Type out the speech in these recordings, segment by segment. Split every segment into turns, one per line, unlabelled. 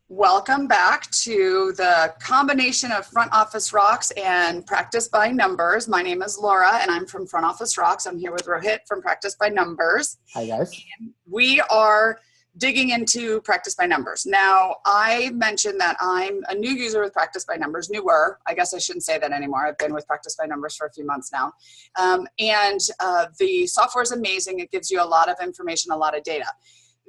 Welcome back to the combination of Front Office Rocks and Practice by Numbers. My name is Laura and I'm from Front Office Rocks. I'm here with Rohit from Practice by Numbers.
Hi guys.
And we are digging into Practice by Numbers. Now, I mentioned that I'm a new user with Practice by Numbers, newer. I guess I shouldn't say that anymore. I've been with Practice by Numbers for a few months now. The software is amazing. It gives you a lot of information, a lot of data.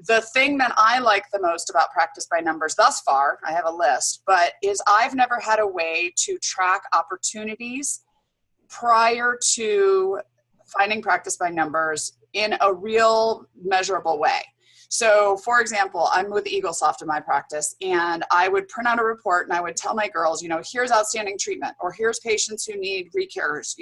The thing that I like the most about Practice by Numbers thus far, I have a list, but is I've never had a way to track opportunities prior to finding Practice by Numbers in a real measurable way. So for example, I'm with EagleSoft in my practice and I would print out a report and I would tell my girls, here's outstanding treatment or here's patients who need recares,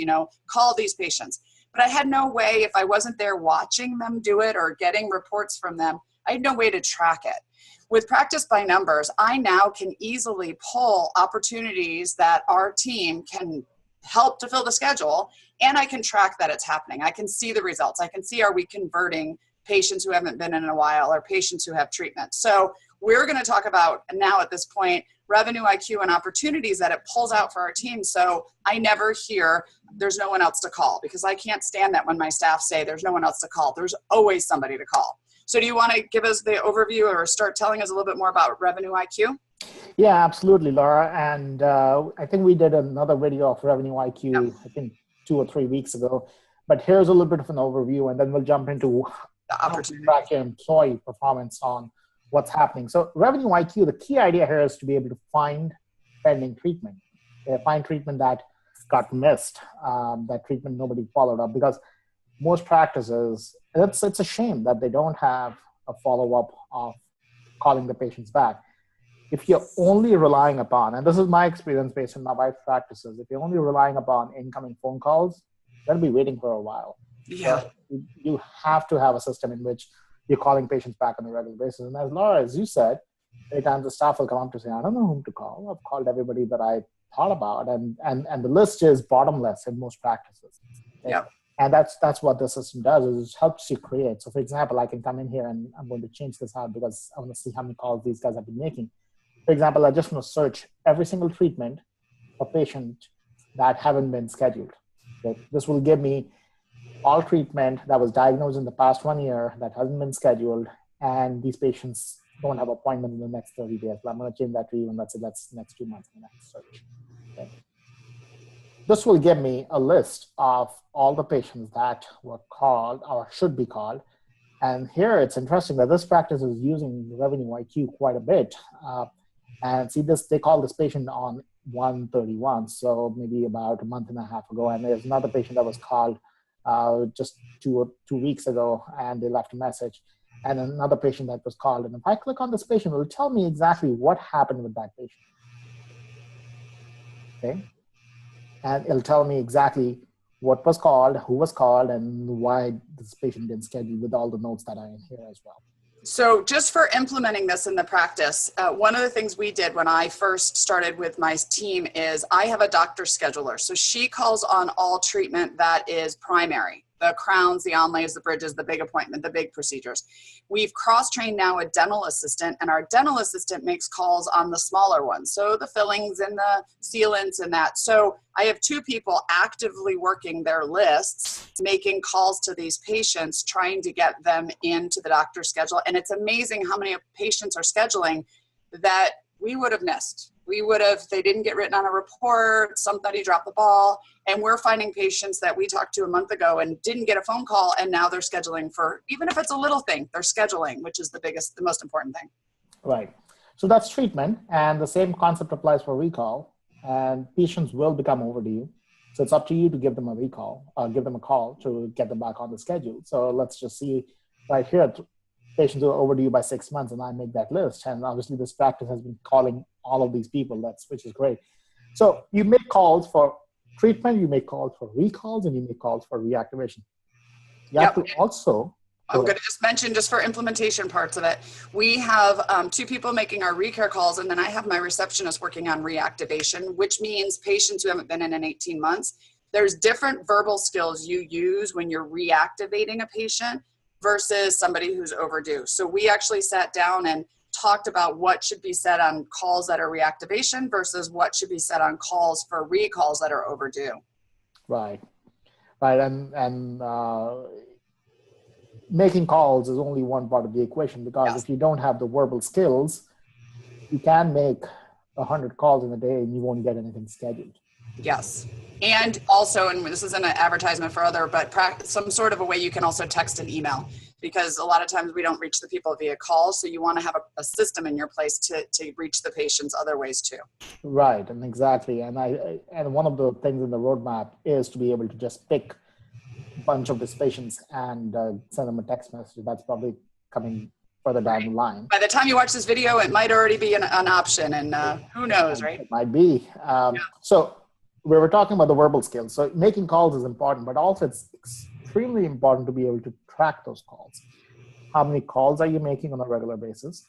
call these patients. But I had no way, if I wasn't there watching them do it or getting reports from them, I had no way to track it. With Practice by Numbers, I now can easily pull opportunities that our team can help to fill the schedule, and I can track that it's happening. I can see the results. I can see, are we converting patients who haven't been in a while or patients who have treatment. So we're going to talk about now at this point, RevenueIQ and opportunities that it pulls out for our team. So I never hear there's no one else to call, because I can't stand that when my staff say there's no one else to call. There's always somebody to call. So do you want to give us the overview or start telling us a little bit more about RevenueIQ?
Yeah, absolutely, Laura. And I think we did another video of RevenueIQ,
Yep.
I think 2 or 3 weeks ago. But here's a little bit of an overview, and then we'll jump into
The opportunity.
how to track your employee performance on what's happening. So RevenueIQ, the key idea here is to be able to find pending treatment, find treatment that got missed, that treatment nobody followed up, because most practices, it's a shame that they don't have a follow-up of calling the patients back. If you're only relying upon, and this is my experience based on my wife's practices, if you're only relying upon incoming phone calls, you'll be waiting for a while.
Yeah.
So you have to have a system in which you're calling patients back on a regular basis. And as Laura, as you said, many times the staff will come up to say, I don't know whom to call. I've called everybody that I thought about. And the list is bottomless in most practices.
Yeah.
And that's what the system does, is it helps you create. So for example, I can come in here and I'm going to change this out because I want to see how many calls these guys have been making. For example, I just want to search every single treatment for patient that haven't been scheduled. Okay? This will give me all treatment that was diagnosed in the past 1 year that hasn't been scheduled, and these patients don't have appointment in the next 30 days. But I'm going to change that to even, let's say that's next 2 months in the next search. Okay. This will give me a list of all the patients that were called or should be called. And here it's interesting that this practice is using RevenueIQ quite a bit. And see this, they call this patient on 1/31, so maybe about a month and a half ago. And there's another patient that was called just two weeks ago, and they left a message. And another patient that was called. And if I click on this patient, it will tell me exactly what happened with that patient. Okay. And it'll tell me exactly what was called, who was called, and why this patient didn't schedule, with all the notes that are in here as well.
So just for implementing this in the practice, one of the things we did when I first started with my team is I have a doctor scheduler. So she calls on all treatment that is primary, the crowns, the onlays, the bridges, the big appointment, the big procedures. We've cross-trained now a dental assistant, and our dental assistant makes calls on the smaller ones. So the fillings and the sealants and that. So I have 2 people actively working their lists, making calls to these patients, trying to get them into the doctor's schedule. And it's amazing how many patients are scheduling that we would have missed. They didn't get written on a report, somebody dropped the ball, and we're finding patients that we talked to a month ago and didn't get a phone call, and now they're scheduling for, even if it's a little thing, they're scheduling, which is the most important thing.
Right. So that's treatment, and the same concept applies for recall, and patients will become overdue. So it's up to you to give them a recall, give them a call to get them back on the schedule. So let's just see right here, patients are overdue by 6 months, and I make that list. And obviously this practice has been calling all of these people, which is great. So you make calls for treatment, you make calls for recalls, and you make calls for reactivation. You have to also...
I'm going to just mention, just for implementation parts of it, we have 2 people making our recare calls, and then I have my receptionist working on reactivation, which means patients who haven't been in 18 months. There's different verbal skills you use when you're reactivating a patient versus somebody who's overdue. So we actually sat down and talked about what should be said on calls that are reactivation versus what should be said on calls for recalls that are overdue.
Right. Right. And making calls is only one part of the equation, because
Yes.
if you don't have the verbal skills, you can make 100 calls in a day and you won't get anything scheduled.
Yes. And also, and this isn't an advertisement for other, but some sort of a way you can also text and email, because a lot of times we don't reach the people via call. So you want to have a system in your place to reach the patients other ways too.
Right. And exactly. And and one of the things in the roadmap is to be able to just pick a bunch of these patients and send them a text message. That's probably coming further down the line.
By the time you watch this video, it might already be an option, and who knows, right?
It might be. So we were talking about the verbal skills. So making calls is important, but also it's extremely important to be able to track those calls. How many calls are you making on a regular basis?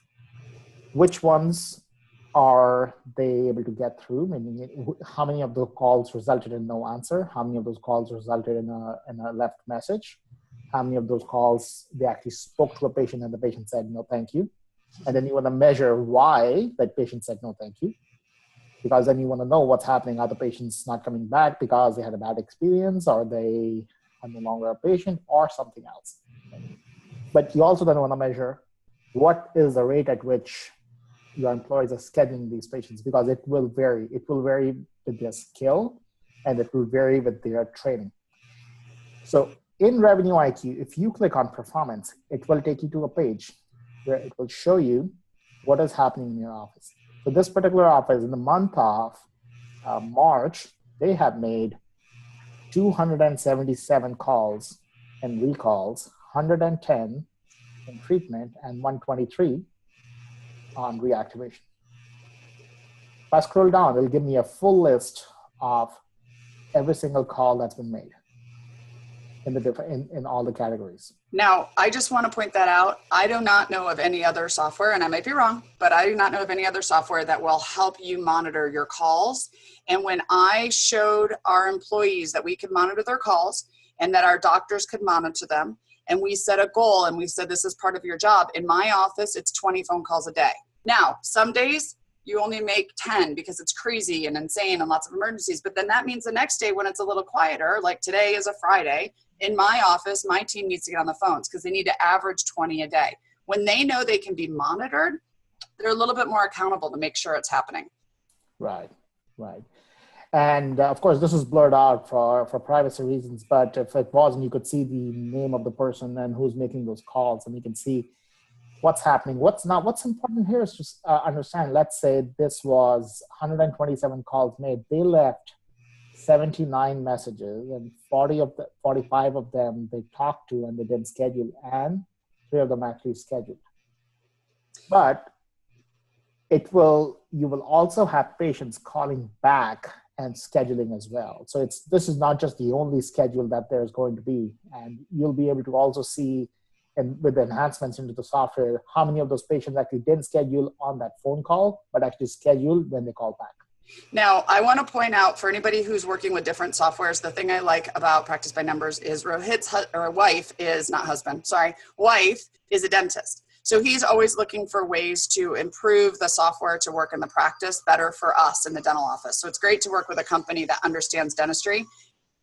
Which ones are they able to get through? Meaning, how many of the calls resulted in no answer? How many of those calls resulted in a left message? How many of those calls they actually spoke to a patient and the patient said, no, thank you? And then you want to measure why that patient said, no, thank you. Because then you want to know what's happening. Are the patients not coming back because they had a bad experience, or they are no longer a patient, or something else? But you also then want to measure what is the rate at which your employees are scheduling these patients, because it will vary. It will vary with their skill, and it will vary with their training. So in RevenueIQ, if you click on performance, it will take you to a page where it will show you what is happening in your office. So this particular office, in the month of March, they have made 277 calls and recalls, 110 in treatment, and 123 on reactivation. If I scroll down, it'll give me a full list of every single call that's been made in all the categories.
Now, I just want to point that out. I do not know of any other software, and I might be wrong, but I do not know of any other software that will help you monitor your calls. And when I showed our employees that we could monitor their calls and that our doctors could monitor them, and we set a goal and we said, this is part of your job. In my office, it's 20 phone calls a day. Now, some days you only make 10 because it's crazy and insane and lots of emergencies. But then that means the next day when it's a little quieter, like today is a Friday, in my office, my team needs to get on the phones because they need to average 20 a day. When they know they can be monitored, they're a little bit more accountable to make sure it's happening.
Right, right. And of course, this is blurred out for privacy reasons, but if it wasn't, you could see the name of the person and who's making those calls, and you can see what's happening. What's important here is to understand, let's say this was 127 calls made. They left 79 messages, and 45 of them they talked to and they didn't schedule, and 3 of them actually scheduled. But you will also have patients calling back and scheduling as well. So this is not just the only schedule that there's going to be, and you'll be able to also see, and with the enhancements into the software, how many of those patients actually didn't schedule on that phone call, but actually scheduled when they call back.
Now, I want to point out for anybody who's working with different softwares, the thing I like about Practice by Numbers is Rohit's wife is a dentist. So he's always looking for ways to improve the software to work in the practice better for us in the dental office. So it's great to work with a company that understands dentistry.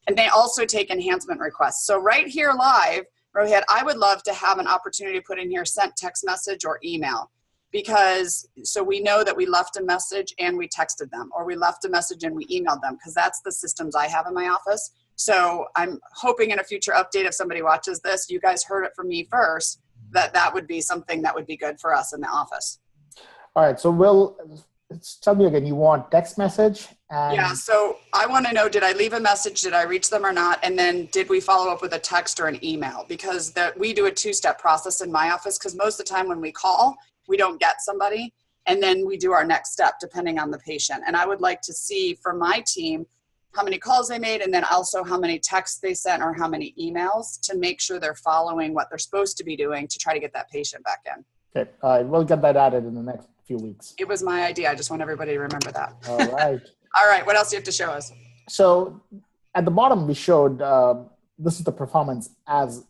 And they also take enhancement requests. So right here live, Rohit, I would love to have an opportunity to put in here sent text message or email, because so we know that we left a message and we texted them, or we left a message and we emailed them, because that's the systems I have in my office. So I'm hoping in a future update, if somebody watches this, you guys heard it from me first, that would be something that would be good for us in the office.
All right, so tell me again, you want text message?
Yeah, so I want to know, did I leave a message? Did I reach them or not? And then did we follow up with a text or an email? Because we do a 2-step process in my office, because most of the time when we call, we don't get somebody, and then we do our next step depending on the patient. And I would like to see for my team how many calls they made, and then also how many texts they sent or how many emails, to make sure they're following what they're supposed to be doing to try to get that patient back in.
Okay, we'll get that added in the next few weeks.
It was my idea. I just want everybody to remember that.
All right.
All right, what else do you have to show us?
So at the bottom, we showed this is the performance as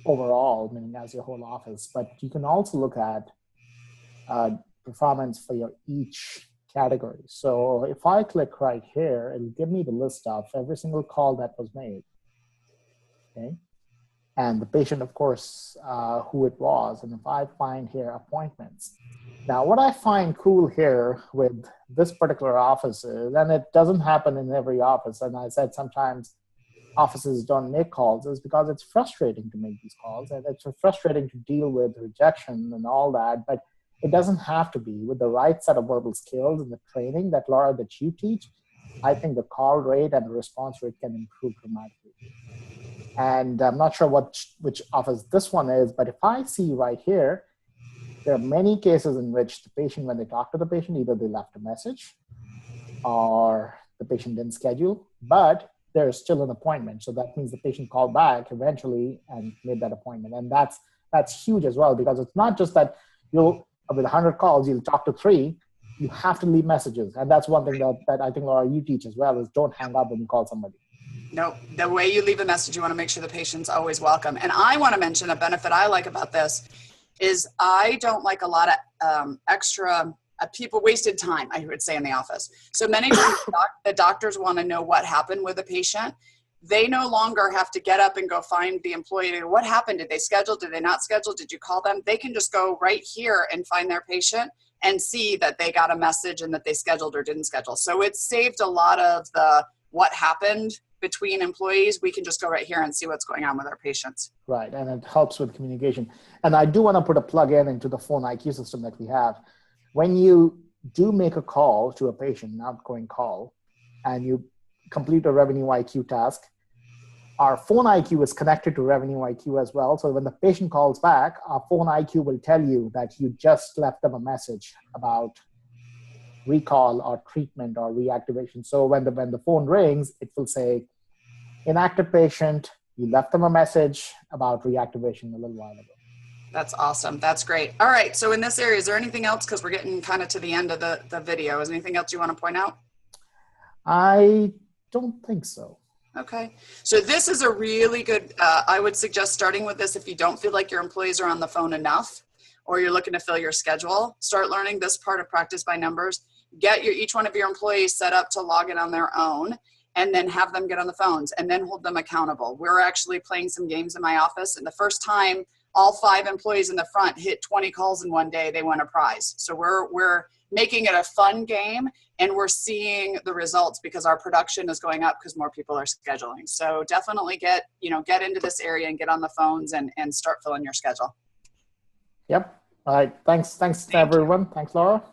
overall, meaning as your whole office, but you can also look at performance for your each category. So if I click right here, it'll give me the list of every single call that was made. Okay. And the patient, of course, who it was. And if I find here appointments. Now, what I find cool here with this particular office is, and it doesn't happen in every office, and I said sometimes offices don't make calls, is because it's frustrating to make these calls, and it's frustrating to deal with rejection and all that, but it doesn't have to be. With the right set of verbal skills and the training that, Laura, that you teach, I think the call rate and the response rate can improve dramatically. And I'm not sure which office this one is, but if I see right here, there are many cases in which the patient, when they talk to the patient, either they left a message or the patient didn't schedule, but there's still an appointment. So that means the patient called back eventually and made that appointment. And that's huge as well, because it's not just that with 100 calls, you'll talk to 3, you have to leave messages. And that's one thing that I think, Laura, you teach as well, is don't hang up when you call somebody.
No, the way you leave a message, you want to make sure the patient's always welcome. And I want to mention a benefit I like about this is I don't like a lot of extra people wasted time, I would say, in the office. So many times the doctors want to know what happened with the patient. They no longer have to get up and go find the employee. What happened? Did they schedule? Did they not schedule? Did you call them? They can just go right here and find their patient and see that they got a message and that they scheduled or didn't schedule. So it saved a lot of the what happened between employees. We can just go right here and see what's going on with our patients.
Right, and it helps with communication. And I do want to put a plug into the phone IQ system that we have. When you do make a call to a patient, an outgoing call, and you complete a RevenueIQ task, our phone IQ is connected to RevenueIQ as well. So when the patient calls back, our phone IQ will tell you that you just left them a message about recall or treatment or reactivation. So when the phone rings, it will say, inactive patient, you left them a message about reactivation a little while ago.
That's awesome. That's great. All right. So in this area, is there anything else? Because we're getting kind of to the end of the video. Is there anything else you want to point out?
I don't think so.
Okay. So this is a really good, I would suggest starting with this if you don't feel like your employees are on the phone enough or you're looking to fill your schedule. Start learning this part of practice by numbers. Get each one of your employees set up to log in on their own, and then have them get on the phones and then hold them accountable. We're actually playing some games in my office, and the first time all 5 employees in the front hit 20 calls in one day, they won a prize. So we're making it a fun game, and we're seeing the results because our production is going up because more people are scheduling. So definitely get into this area and get on the phones and start filling your schedule.
Yep. All right. Thanks to everyone. Thanks, Laura.